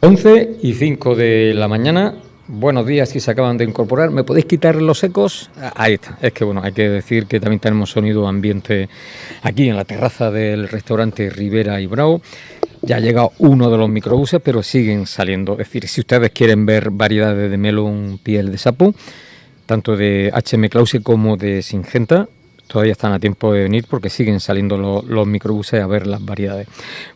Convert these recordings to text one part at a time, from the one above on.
11:05 de la mañana. Buenos días si se acaban de incorporar. ¿Me podéis quitar los ecos? Ahí está. Es que bueno, hay que decir que también tenemos sonido ambiente aquí en la terraza del restaurante Ribera y Bravo. Ya ha llegado uno de los microbuses, pero siguen saliendo. Es decir, si ustedes quieren ver variedades de melón piel de sapo, tanto de H.M. Clause como de Singenta, todavía están a tiempo de venir porque siguen saliendo los microbuses a ver las variedades.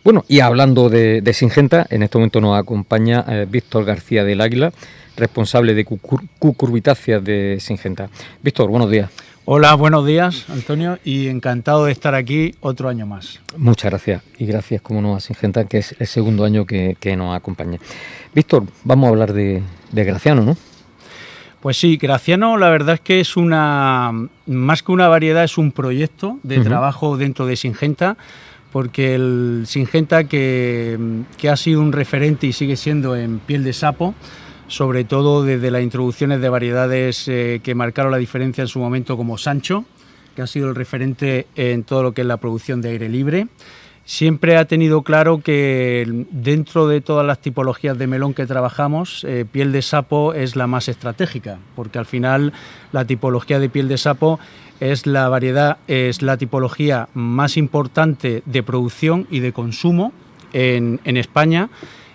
Bueno, y hablando de Singenta, en este momento nos acompaña Víctor García del Águila, responsable de cucurbitáceas de Singenta. Víctor, buenos días. Hola, buenos días, Antonio, y encantado de estar aquí otro año más. Muchas gracias, y gracias, como no, a Singenta, que es el segundo año que nos acompaña. Víctor, vamos a hablar de Graciano, ¿no? Pues sí, Graciano la verdad es que es más que una variedad, es un proyecto de trabajo dentro de Singenta, porque el Singenta que ha sido un referente y sigue siendo en piel de sapo, sobre todo desde las introducciones de variedades que marcaron la diferencia en su momento, como Sancho, que ha sido el referente en todo lo que es la producción de aire libre. Siempre ha tenido claro que dentro de todas las tipologías de melón que trabajamos, piel de sapo es la más estratégica, porque al final la tipología de piel de sapo es la variedad, es la tipología más importante de producción y de consumo en España,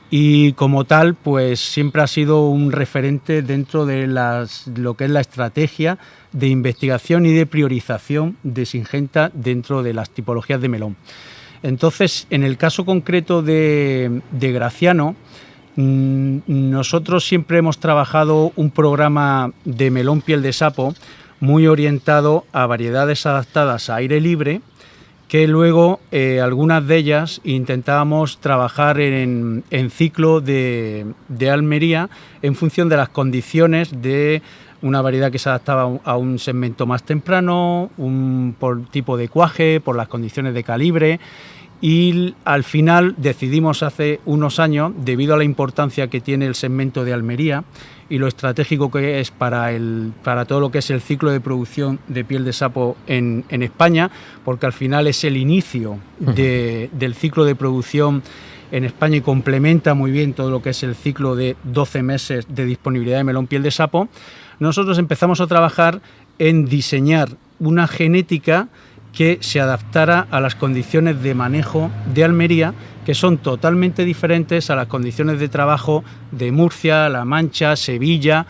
y como tal, pues siempre ha sido un referente dentro de lo que es la estrategia de investigación y de priorización de Singenta dentro de las tipologías de melón. Entonces, en el caso concreto de Graciano, nosotros siempre hemos trabajado un programa de melón piel de sapo muy orientado a variedades adaptadas a aire libre, que luego algunas de ellas intentábamos trabajar en ciclo de Almería en función de las condiciones de una variedad que se adaptaba a un segmento más temprano, por tipo de cuaje, por las condiciones de calibre, y al final decidimos hace unos años, debido a la importancia que tiene el segmento de Almería y lo estratégico que es para todo lo que es el ciclo de producción de piel de sapo en España, porque al final es el inicio del ciclo de producción en España y complementa muy bien todo lo que es el ciclo de 12 meses de disponibilidad de melón piel de sapo. Nosotros empezamos a trabajar en diseñar una genética que se adaptara a las condiciones de manejo de Almería, que son totalmente diferentes a las condiciones de trabajo de Murcia, La Mancha, Sevilla,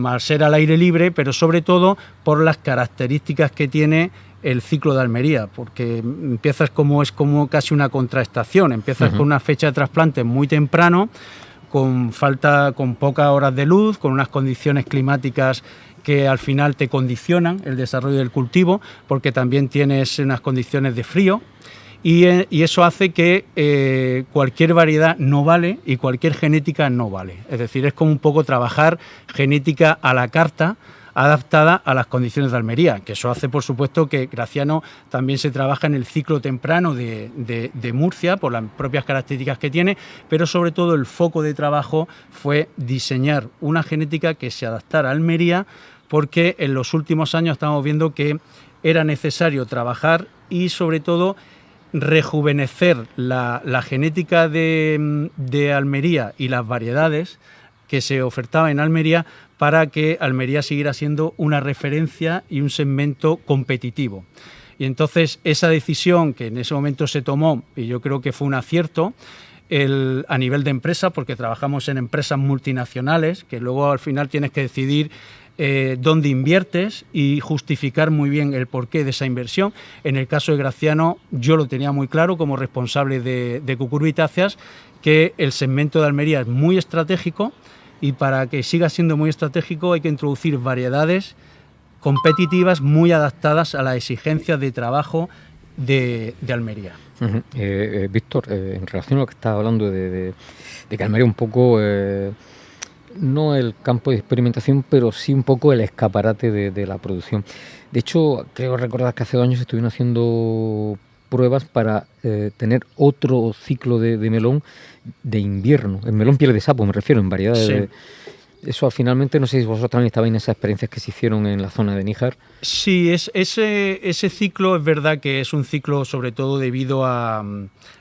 al ser al aire libre, pero sobre todo por las características que tiene el ciclo de Almería, porque empiezas como casi una contraestación, empiezas con una fecha de trasplante muy temprano, con pocas horas de luz, con unas condiciones climáticas que al final te condicionan el desarrollo del cultivo, porque también tienes unas condiciones de frío, y eso hace que cualquier variedad no vale y cualquier genética no vale. Es decir, es como un poco trabajar genética a la carta, adaptada a las condiciones de Almería, que eso hace, por supuesto, que Graciano también se trabaja en el ciclo temprano de Murcia, por las propias características que tiene, pero sobre todo el foco de trabajo fue diseñar una genética que se adaptara a Almería, porque en los últimos años estamos viendo que era necesario trabajar y, sobre todo, rejuvenecer la genética de Almería y las variedades que se ofertaban en Almería, para que Almería siguiera siendo una referencia y un segmento competitivo. Y entonces esa decisión que en ese momento se tomó, y yo creo que fue un acierto, a nivel de empresa, porque trabajamos en empresas multinacionales, que luego al final tienes que decidir dónde inviertes y justificar muy bien el porqué de esa inversión. En el caso de Graciano, yo lo tenía muy claro como responsable de cucurbitáceas, que el segmento de Almería es muy estratégico, y para que siga siendo muy estratégico hay que introducir variedades competitivas muy adaptadas a las exigencias de trabajo de Almería. Víctor, en relación a lo que estás hablando de que Almería un poco, no el campo de experimentación, pero sí un poco el escaparate de la producción. De hecho, creo recordar que hace 2 años estuvieron haciendo pruebas para tener otro ciclo de melón de invierno, en melón piel de sapo me refiero, en variedades. Sí. Eso finalmente, no sé si vosotros también estabais en esas experiencias que se hicieron en la zona de Níjar. Sí, ese ciclo es verdad que es un ciclo sobre todo debido a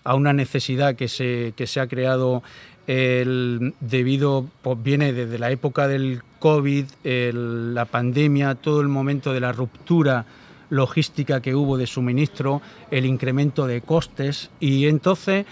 una necesidad que se ha creado pues viene desde la época del COVID, la pandemia, todo el momento de la ruptura logística que hubo de suministro, el incremento de costes, y entonces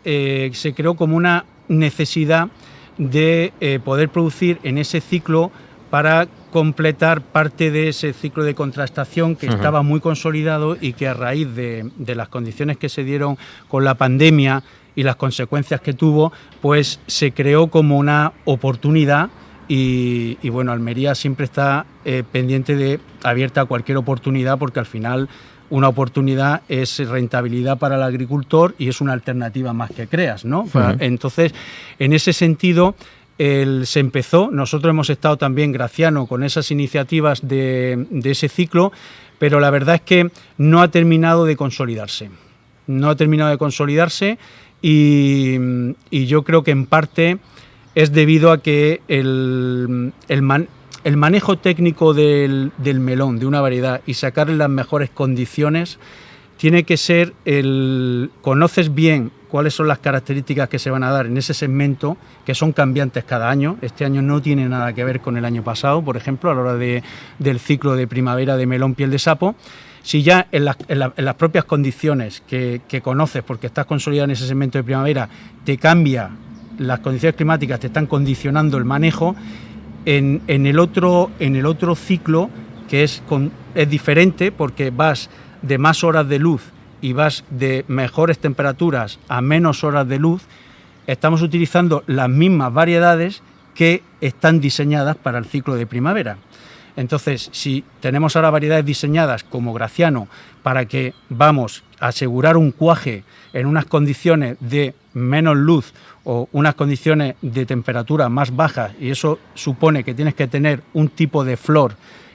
se creó como una necesidad de poder producir en ese ciclo para completar parte de ese ciclo de contrastación que estaba muy consolidado y que a raíz de las condiciones que se dieron con la pandemia y las consecuencias que tuvo, pues se creó como una oportunidad y bueno, Almería siempre está pendiente abierta a cualquier oportunidad, porque al final una oportunidad es rentabilidad para el agricultor y es una alternativa más que creas, ¿no? Entonces, en ese sentido, se empezó, nosotros hemos estado también, Graciano, con esas iniciativas de ese ciclo, pero la verdad es que no ha terminado de consolidarse. No ha terminado de consolidarse y yo creo que en parte es debido a que el manejo técnico del melón, de una variedad, y sacarle las mejores condiciones, tiene que ser conoces bien cuáles son las características que se van a dar en ese segmento, que son cambiantes cada año. Este año no tiene nada que ver con el año pasado, por ejemplo, a la hora del ciclo de primavera de melón piel de sapo. Si ya en las propias condiciones que conoces, porque estás consolidado en ese segmento de primavera, te cambia, las condiciones climáticas te están condicionando el manejo, en el otro ciclo, que es diferente, porque vas de más horas de luz y vas de mejores temperaturas a menos horas de luz, estamos utilizando las mismas variedades que están diseñadas para el ciclo de primavera. Entonces, si tenemos ahora variedades diseñadas como Graciano para que vamos a asegurar un cuaje en unas condiciones de menos luz o unas condiciones de temperatura más bajas, y eso supone que tienes que tener un tipo de flor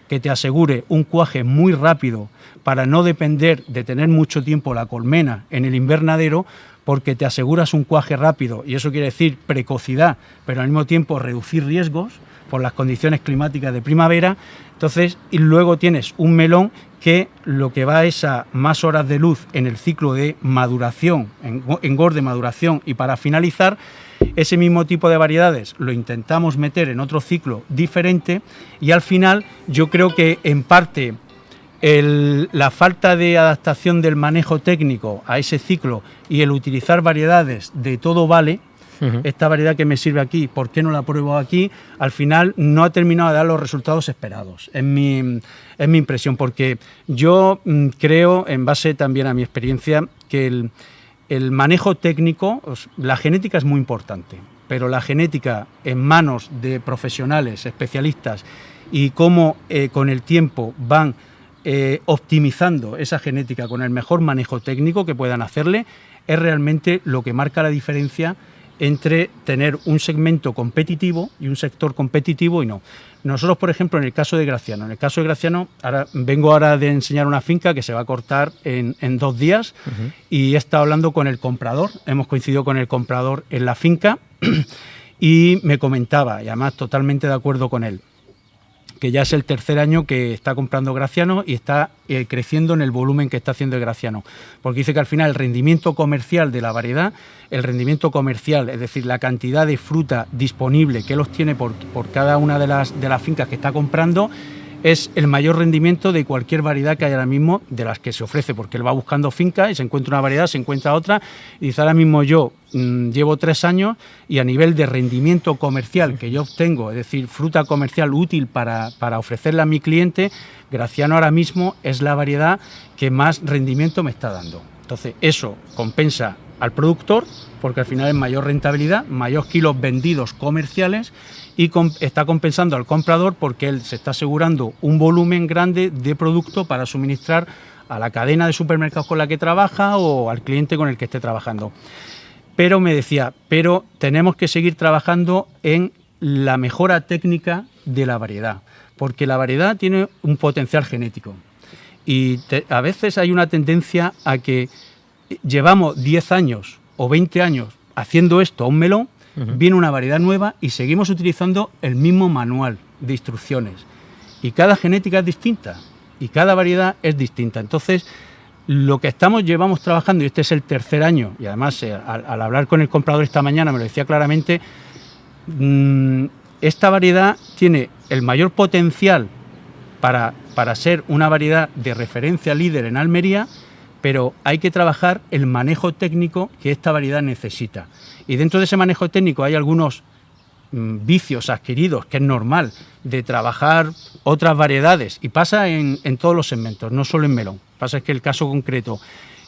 que te asegure un cuaje muy rápido para no depender de tener mucho tiempo la colmena en el invernadero, porque te aseguras un cuaje rápido, y eso quiere decir precocidad, pero al mismo tiempo reducir riesgos por las condiciones climáticas de primavera. Entonces, y luego tienes un melón que lo que va es a más horas de luz en el ciclo de maduración, engorde, maduración, y para finalizar, ese mismo tipo de variedades lo intentamos meter en otro ciclo diferente, y al final yo creo que en parte la falta de adaptación del manejo técnico a ese ciclo y el utilizar variedades de todo vale, esta variedad que me sirve aquí, ¿por qué no la pruebo aquí? Al final no ha terminado de dar los resultados esperados, es mi impresión, porque yo creo, en base también a mi experiencia, que el manejo técnico, la genética es muy importante, pero la genética en manos de profesionales, especialistas, y cómo con el tiempo van optimizando esa genética con el mejor manejo técnico que puedan hacerle, es realmente lo que marca la diferencia entre tener un segmento competitivo y un sector competitivo y no. Nosotros, por ejemplo, en el caso de Graciano, vengo de enseñar una finca que se va a cortar en 2 días, y he estado hablando con el comprador, hemos coincidido con el comprador en la finca y me comentaba, y además totalmente de acuerdo con él, que ya es el 3er año que está comprando Graciano y está creciendo en el volumen que está haciendo el Graciano, porque dice que al final el rendimiento comercial de la variedad, es decir, la cantidad de fruta disponible que él obtiene por cada una de las fincas que está comprando, es el mayor rendimiento de cualquier variedad que hay ahora mismo de las que se ofrece, porque él va buscando fincas y se encuentra una variedad, se encuentra otra, y dice, ahora mismo yo llevo 3 años y a nivel de rendimiento comercial que yo obtengo, es decir, fruta comercial útil para ofrecerla a mi cliente, Graciano ahora mismo es la variedad que más rendimiento me está dando. Entonces eso compensa al productor, porque al final es mayor rentabilidad, mayor kilos vendidos comerciales, y está compensando al comprador porque él se está asegurando un volumen grande de producto para suministrar a la cadena de supermercados con la que trabaja o al cliente con el que esté trabajando. Pero me decía, tenemos que seguir trabajando en la mejora técnica de la variedad, porque la variedad tiene un potencial genético y a veces hay una tendencia a que llevamos 10 años o 20 años haciendo esto a un melón, viene una variedad nueva y seguimos utilizando el mismo manual de instrucciones. Y cada genética es distinta y cada variedad es distinta. Entonces, Lo que llevamos trabajando, y este es el tercer año, y además al hablar con el comprador esta mañana me lo decía claramente, esta variedad tiene el mayor potencial para ser una variedad de referencia líder en Almería, pero hay que trabajar el manejo técnico que esta variedad necesita. Y dentro de ese manejo técnico hay algunos vicios adquiridos, que es normal, de trabajar otras variedades, y pasa en todos los segmentos, no solo en melón. Pasa es que el caso concreto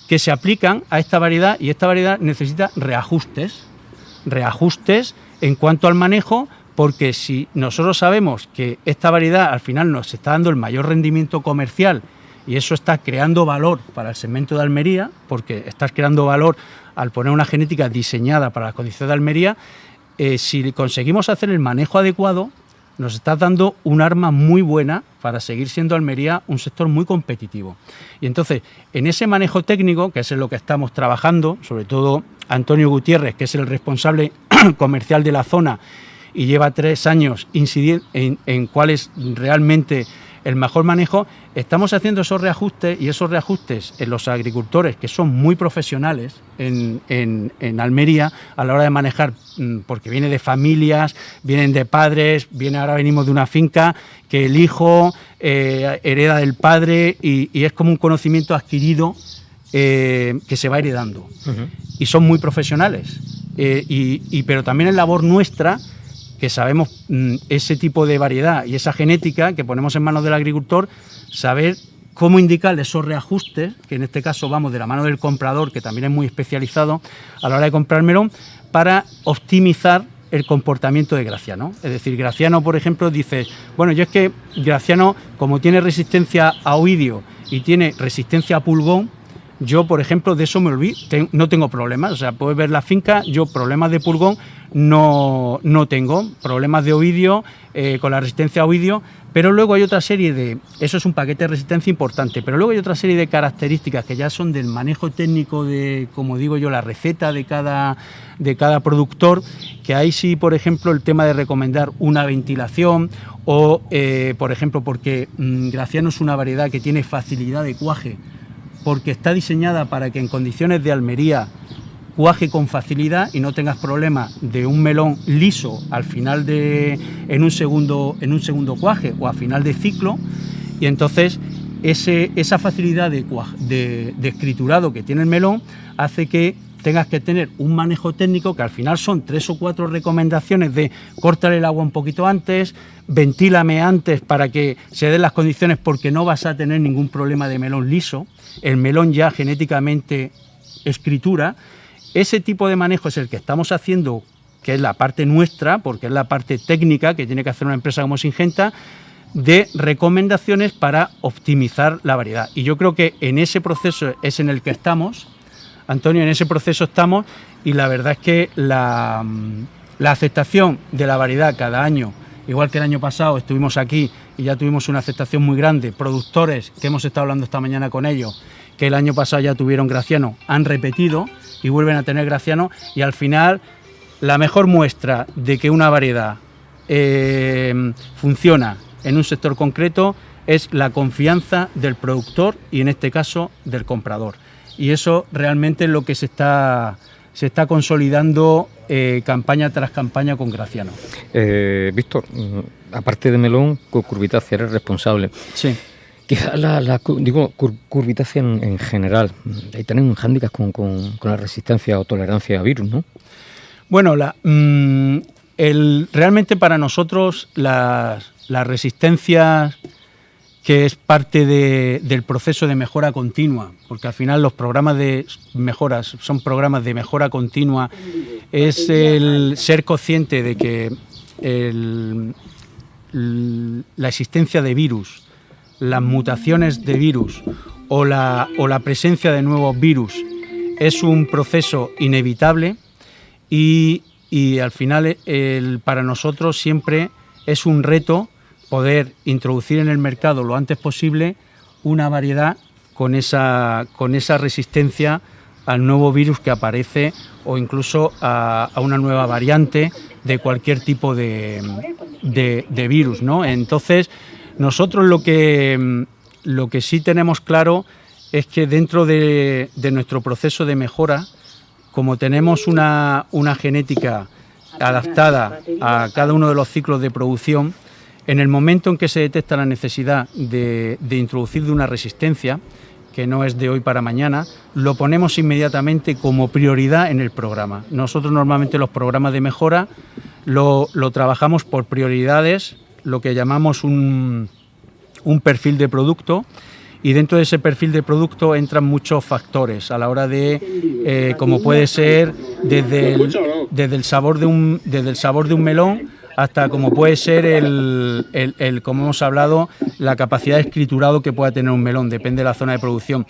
que se aplican a esta variedad, y esta variedad necesita reajustes en cuanto al manejo, porque si nosotros sabemos que esta variedad al final nos está dando el mayor rendimiento comercial, y eso está creando valor para el segmento de Almería, porque estás creando valor al poner una genética diseñada para las condiciones de Almería, si conseguimos hacer el manejo adecuado, nos está dando un arma muy buena para seguir siendo Almería un sector muy competitivo. Y entonces, en ese manejo técnico, que es en lo que estamos trabajando, sobre todo Antonio Gutiérrez, que es el responsable comercial de la zona y lleva 3 años incidiendo en cuál es realmente el mejor manejo, estamos haciendo esos reajustes, y esos reajustes en los agricultores, que son muy profesionales en Almería a la hora de manejar, porque viene de familias, vienen de padres, ahora venimos de una finca que el hijo hereda del padre, y es como un conocimiento adquirido que se va heredando. Uh-huh. Y son muy profesionales, pero también es labor nuestra, que sabemos ese tipo de variedad y esa genética que ponemos en manos del agricultor, saber cómo indicarle esos reajustes, que en este caso vamos de la mano del comprador, que también es muy especializado a la hora de comprar melón, para optimizar el comportamiento de Graciano. Es decir, Graciano, por ejemplo, dice, bueno, yo es que Graciano, como tiene resistencia a oidio y tiene resistencia a pulgón, yo, por ejemplo, de eso me olvido, no tengo problemas. O sea, puedes ver la finca, yo problemas de pulgón no tengo, problemas de oidio, con la resistencia a oidio, pero luego hay otra serie eso es un paquete de resistencia importante, pero luego hay otra serie de características que ya son del manejo técnico de, como digo yo, la receta de cada productor, que ahí sí, por ejemplo, el tema de recomendar una ventilación o, por ejemplo, porque Graciano es una variedad que tiene facilidad de cuaje, porque está diseñada para que en condiciones de Almería cuaje con facilidad y no tengas problema de un melón liso al final en un segundo cuaje o a final de ciclo, y entonces esa facilidad de escriturado que tiene el melón hace que tengas que tener un manejo técnico que al final son 3 o 4 recomendaciones de córtale el agua un poquito antes, ventílame antes para que se den las condiciones, porque no vas a tener ningún problema de melón liso, el melón ya genéticamente escritura. Ese tipo de manejo es el que estamos haciendo, que es la parte nuestra, porque es la parte técnica que tiene que hacer una empresa como Syngenta, de recomendaciones para optimizar la variedad. Y yo creo que en ese proceso es en el que estamos, Antonio, en ese proceso estamos, y la verdad es que la aceptación de la variedad cada año, igual que el año pasado estuvimos aquí y ya tuvimos una aceptación muy grande, productores que hemos estado hablando esta mañana con ellos, que el año pasado ya tuvieron Graciano, han repetido y vuelven a tener Graciano, y al final la mejor muestra de que una variedad funciona en un sector concreto es la confianza del productor y en este caso del comprador, y eso realmente es lo que se está consolidando campaña tras campaña con Graciano. Víctor, aparte de melón, Curvitácea eres responsable. Sí. Quizás Curvitácea en general, ahí tienen un hándicap con la resistencia o tolerancia a virus, ¿no? Bueno, realmente para nosotros las resistencias, que es parte del proceso de mejora continua, porque al final los programas de mejoras son programas de mejora continua, es el ser consciente de que la existencia de virus, las mutaciones de virus o la presencia de nuevos virus es un proceso inevitable, y al final para nosotros siempre es un reto poder introducir en el mercado lo antes posible una variedad con esa resistencia al nuevo virus que aparece, o incluso a una nueva variante de cualquier tipo de virus, ¿no? Entonces, nosotros lo que sí tenemos claro es que dentro de nuestro proceso de mejora, como tenemos una genética adaptada a cada uno de los ciclos de producción, en el momento en que se detecta la necesidad de introducir de una resistencia, que no es de hoy para mañana, lo ponemos inmediatamente como prioridad en el programa. Nosotros normalmente los programas de mejora lo trabajamos por prioridades, lo que llamamos un perfil de producto, y dentro de ese perfil de producto entran muchos factores a la hora de, como puede ser desde el sabor de un melón hasta como puede ser como hemos hablado, la capacidad de escriturado que pueda tener un melón, depende de la zona de producción.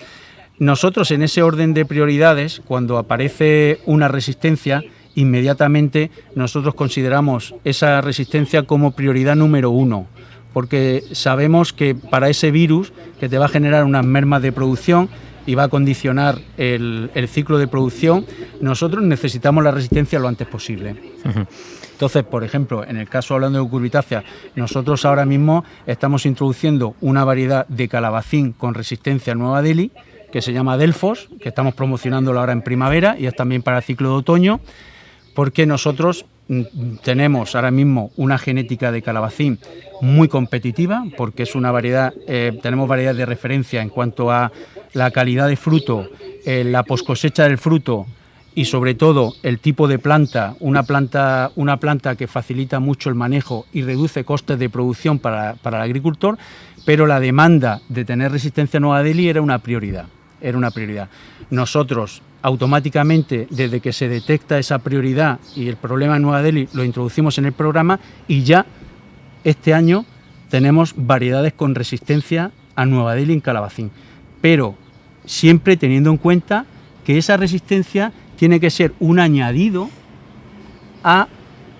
Nosotros en ese orden de prioridades, cuando aparece una resistencia, inmediatamente nosotros consideramos esa resistencia como prioridad número 1, porque sabemos que para ese virus que te va a generar unas mermas de producción y va a condicionar el ciclo de producción, nosotros necesitamos la resistencia lo antes posible. Uh-huh. Entonces, por ejemplo, en el caso hablando de cucurbitáceas, nosotros ahora mismo estamos introduciendo una variedad de calabacín con resistencia a Nueva Delhi, que se llama Delfos, que estamos promocionándolo ahora en primavera y es también para el ciclo de otoño, porque nosotros tenemos ahora mismo una genética de calabacín muy competitiva, porque es una variedad, tenemos variedad de referencia en cuanto a la calidad de fruto, la poscosecha del fruto y sobre todo el tipo de planta, una planta que facilita mucho el manejo y reduce costes de producción para el agricultor, pero la demanda de tener resistencia a Nueva Delhi era una prioridad. Nosotros automáticamente, desde que se detecta esa prioridad y el problema de Nueva Delhi, lo introducimos en el programa y ya este año tenemos variedades con resistencia a Nueva Delhi en calabacín, pero siempre teniendo en cuenta que esa resistencia tiene que ser un añadido a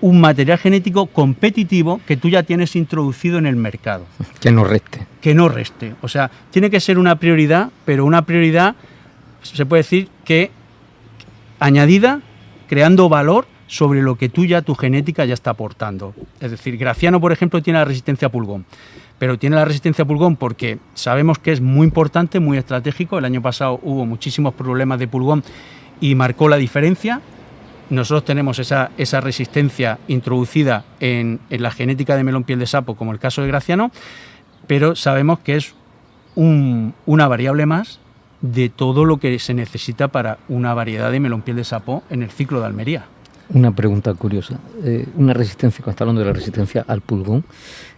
un material genético competitivo que tú ya tienes introducido en el mercado. Que no reste. Que no reste. O sea, tiene que ser una prioridad, pero una prioridad, se puede decir que añadida, creando valor sobre lo que tu genética ya está aportando. Es decir, Graciano, por ejemplo, tiene la resistencia a pulgón, pero tiene la resistencia a pulgón porque sabemos que es muy importante, muy estratégico. El año pasado hubo muchísimos problemas de pulgón y marcó la diferencia. Nosotros tenemos esa resistencia introducida en la genética de melón piel de sapo, como el caso de Graciano, pero sabemos que es una variable más de todo lo que se necesita para una variedad de melón piel de sapo en el ciclo de Almería. Una pregunta curiosa. Una resistencia, cuando está hablando de la resistencia al pulgón,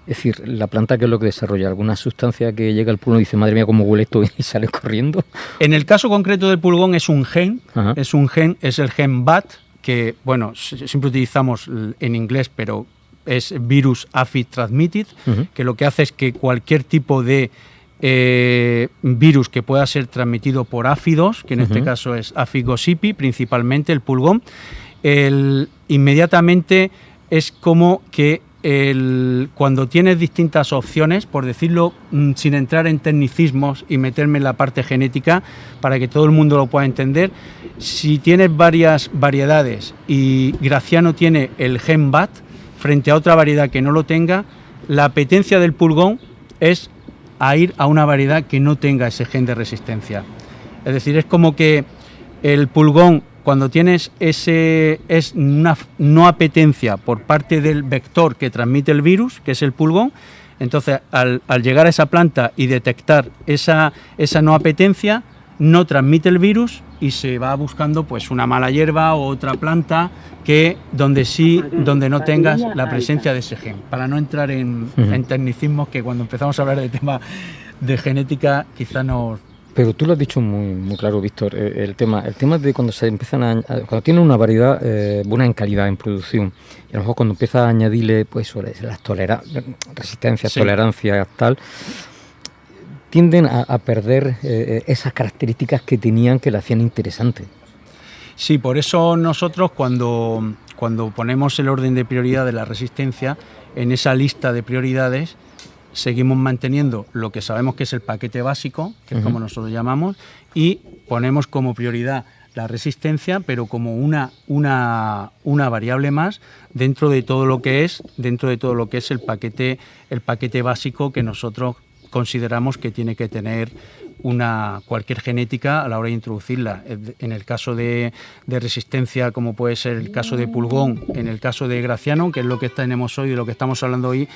es decir, la planta, ¿qué es lo que desarrolla? ¿Alguna sustancia que llega al pulgón y dice, madre mía, cómo huele esto, y sale corriendo? En el caso concreto del pulgón es un gen, Ajá. es el gen BAT, que, bueno, siempre utilizamos en inglés, pero es Virus Aphid Transmitted, uh-huh. que lo que hace es que cualquier tipo de virus que pueda ser transmitido por áfidos, que en uh-huh. este caso es Aphid gossypii, principalmente el pulgón, inmediatamente es como que cuando tienes distintas opciones, por decirlo sin entrar en tecnicismos y meterme en la parte genética para que todo el mundo lo pueda entender, si tienes varias variedades y Graciano tiene el gen BAT frente a otra variedad que no lo tenga, la apetencia del pulgón es a ir a una variedad que no tenga ese gen de resistencia. Es decir, es como que el pulgón, cuando tienes es una no apetencia por parte del vector que transmite el virus, que es el pulgón, entonces al llegar a esa planta y detectar esa no apetencia, no transmite el virus y se va buscando pues una mala hierba o otra planta donde no tengas la presencia de ese gen, para no entrar en tecnicismos que cuando empezamos a hablar de tema de genética quizá nos... Pero tú lo has dicho muy claro, Víctor, el tema de cuando se empiezan cuando tienen una variedad buena en calidad, en producción, y a lo mejor cuando empiezas a añadirle pues las resistencias, sí, tolerancias, tal, tienden a perder esas características que tenían, que la hacían interesante. Sí, por eso nosotros cuando ponemos el orden de prioridad de la resistencia, en esa lista de prioridades seguimos manteniendo lo que sabemos que es el paquete básico, que es como nosotros llamamos, y ponemos como prioridad la resistencia, pero como una variable más dentro de todo lo que es el paquete básico que nosotros consideramos que tiene que tener cualquier genética a la hora de introducirla. En el caso de resistencia, como puede ser el caso de pulgón, en el caso de Graciano, que es lo que tenemos hoy, de lo que estamos hablando hoy,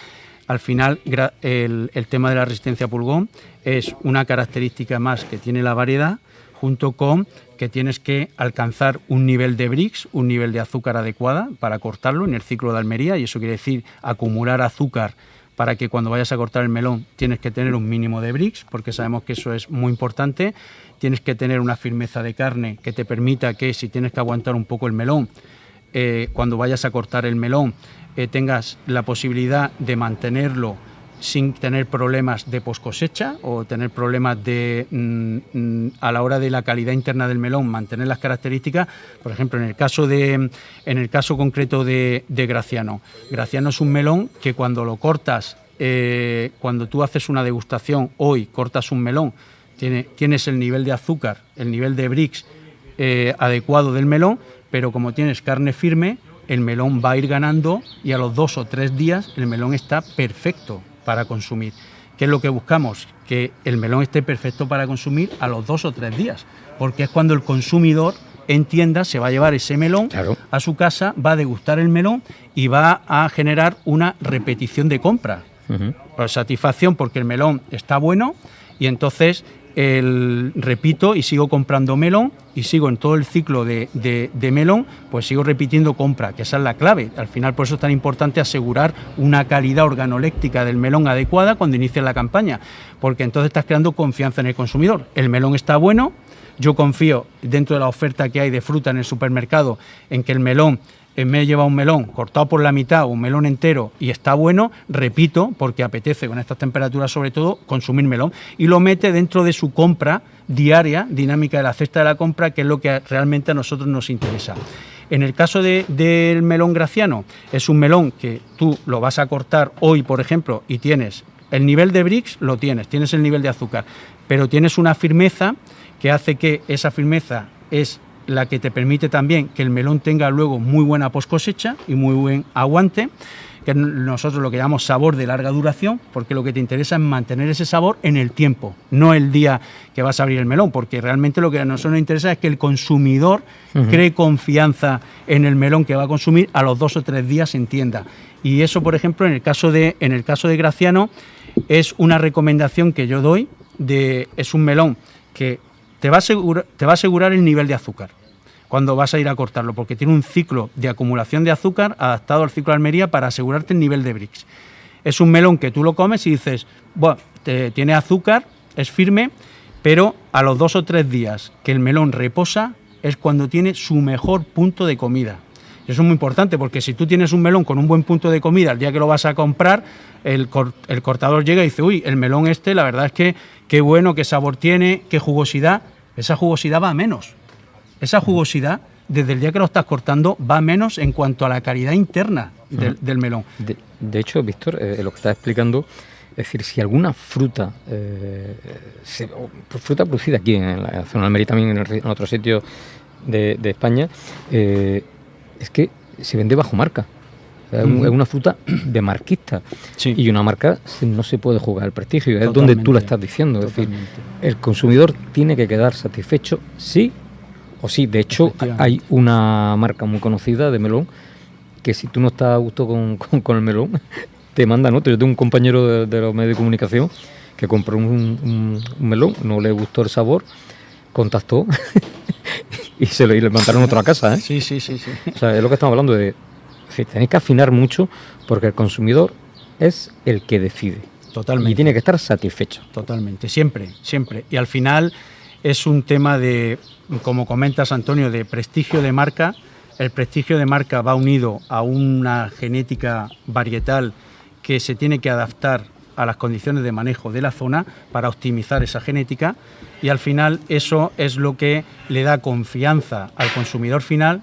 al final el tema de la resistencia a pulgón es una característica más que tiene la variedad, junto con que tienes que alcanzar un nivel de Brix, un nivel de azúcar adecuada para cortarlo en el ciclo de Almería, y eso quiere decir acumular azúcar para que cuando vayas a cortar el melón tienes que tener un mínimo de Brix, porque sabemos que eso es muy importante. Tienes que tener una firmeza de carne que te permita que, si tienes que aguantar un poco el melón, cuando vayas a cortar el melón, tengas la posibilidad de mantenerlo sin tener problemas de poscosecha o tener problemas de a la hora de la calidad interna del melón, mantener las características. Por ejemplo, en el caso concreto de Graciano es un melón que cuando lo cortas, cuando tú haces una degustación, hoy cortas un melón, tienes el nivel de azúcar, el nivel de Brix adecuado del melón, pero como tienes carne firme, el melón va a ir ganando y a los 2 o 3 días el melón está perfecto para consumir. ¿Qué es lo que buscamos? Que el melón esté perfecto para consumir a los 2 o 3 días, porque es cuando el consumidor en tienda se va a llevar ese melón a su casa, va a degustar el melón y va a generar una repetición de compra. Por satisfacción, porque el melón está bueno, y entonces repito y sigo comprando melón, y sigo en todo el ciclo de melón, pues sigo repitiendo compra, que esa es la clave. Al final, por eso es tan importante asegurar una calidad organoléctrica del melón adecuada cuando inicies la campaña, porque entonces estás creando confianza en el consumidor. El melón está bueno, yo confío dentro de la oferta que hay de fruta en el supermercado en que el melón, me lleva un melón cortado por la mitad o un melón entero y está bueno, repito, porque apetece con estas temperaturas sobre todo consumir melón, y lo mete dentro de su compra diaria, dinámica de la cesta de la compra, que es lo que realmente a nosotros nos interesa. En el caso del melón Graciano, es un melón que tú lo vas a cortar hoy, por ejemplo, y tienes el nivel de Brix, tienes el nivel de azúcar, pero tienes una firmeza que hace que esa firmeza es la que te permite también que el melón tenga luego muy buena poscosecha y muy buen aguante, que nosotros lo que llamamos sabor de larga duración, porque lo que te interesa es mantener ese sabor en el tiempo, no el día que vas a abrir el melón, porque realmente lo que a nosotros nos interesa es que el consumidor cree confianza en el melón que va a consumir a los 2 o 3 días en tienda. Y eso, por ejemplo, en el caso de Graciano, es una recomendación que yo doy, es un melón que te va a asegurar el nivel de azúcar cuando vas a ir a cortarlo, porque tiene un ciclo de acumulación de azúcar adaptado al ciclo de Almería para asegurarte el nivel de Brix. Es un melón que tú lo comes y dices, bueno, tiene azúcar, es firme, pero a los 2 o 3 días que el melón reposa es cuando tiene su mejor punto de comida. Y eso es muy importante, porque si tú tienes un melón con un buen punto de comida, el día que lo vas a comprar, el cortador llega y dice, uy, el melón la verdad es que qué bueno, qué sabor tiene, qué jugosidad. Esa jugosidad va a menos. Esa jugosidad, desde el día que lo estás cortando, va a menos en cuanto a la calidad interna del melón. De hecho, Víctor, lo que estás explicando, es decir, si alguna fruta, fruta producida aquí en la zona de Almería, también en otros sitios de España, es que se vende bajo marca. Es una fruta de marquista, sí. Y una marca no se puede jugar al prestigio, es donde tú lo estás diciendo. Es decir, el consumidor tiene que quedar satisfecho sí o sí. De hecho, hay una marca muy conocida de melón que si tú no estás a gusto con el melón, te mandan otro. Yo tengo un compañero de los medios de comunicación que compró un melón, no le gustó el sabor, contactó y le mandaron otro a casa, ¿eh? Sí. O sea, es lo que estamos hablando de... Tenéis que afinar mucho, porque el consumidor es el que decide. Totalmente. Y tiene que estar satisfecho. Totalmente, siempre. Y al final es un tema de, como comentas, Antonio, de prestigio de marca. El prestigio de marca va unido a una genética varietal que se tiene que adaptar a las condiciones de manejo de la zona para optimizar esa genética, y al final eso es lo que le da confianza al consumidor final,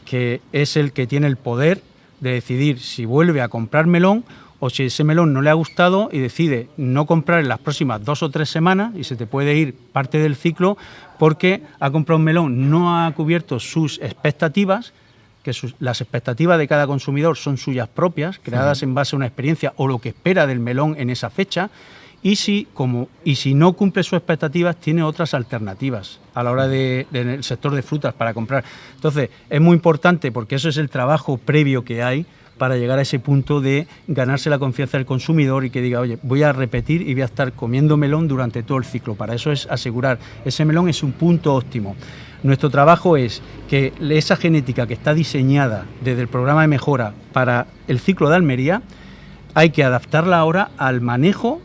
que es el que tiene el poder de decidir si vuelve a comprar melón o si ese melón no le ha gustado y decide no comprar en las próximas 2 o 3 semanas, y se te puede ir parte del ciclo porque ha comprado un melón, no ha cubierto sus expectativas, que las expectativas de cada consumidor son suyas propias, creadas en base a una experiencia o lo que espera del melón en esa fecha, y si no cumple sus expectativas, tiene otras alternativas a la hora del sector de frutas para comprar. Entonces, es muy importante porque eso es el trabajo previo que hay para llegar a ese punto de ganarse la confianza del consumidor y que diga, oye, voy a repetir y voy a estar comiendo melón durante todo el ciclo. Para eso es asegurar, ese melón es un punto óptimo. Nuestro trabajo es que esa genética que está diseñada desde el programa de mejora para el ciclo de Almería, hay que adaptarla ahora al manejo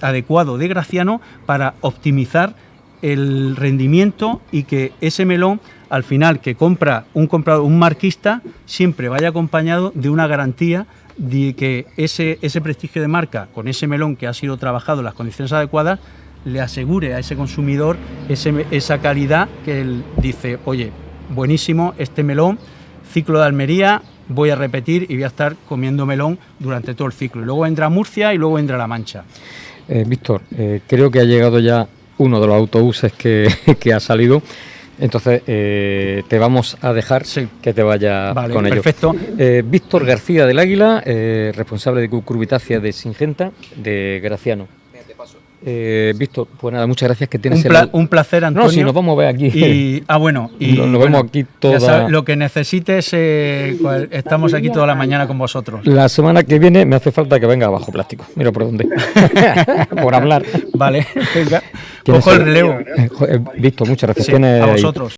adecuado de Graciano para optimizar el rendimiento y que ese melón, al final, que compra un marquista, siempre vaya acompañado de una garantía de que ese prestigio de marca, con ese melón que ha sido trabajado en las condiciones adecuadas, le asegure a ese consumidor esa calidad que él dice, oye, buenísimo este melón, ciclo de Almería, voy a repetir y voy a estar comiendo melón durante todo el ciclo. Y luego vendrá Murcia y luego vendrá La Mancha. Víctor, creo que ha llegado ya uno de los autobuses que ha salido. Entonces, te vamos a dejar que te vaya con ello. Perfecto. Víctor García del Águila, responsable de cucurbitácea de Singenta, de Graciano. Víctor, pues nada, muchas gracias, que tienes un placer, Antonio. No, si nos vamos a ver aquí. Y nos vemos aquí toda... Sabes, lo que necesites, estamos aquí toda la mañana con vosotros. La semana que viene me hace falta que venga Bajo Plástico. Mira por dónde. Por hablar. Vale, venga. Cojo el relevo. Víctor, muchas gracias. Sí, a vosotros.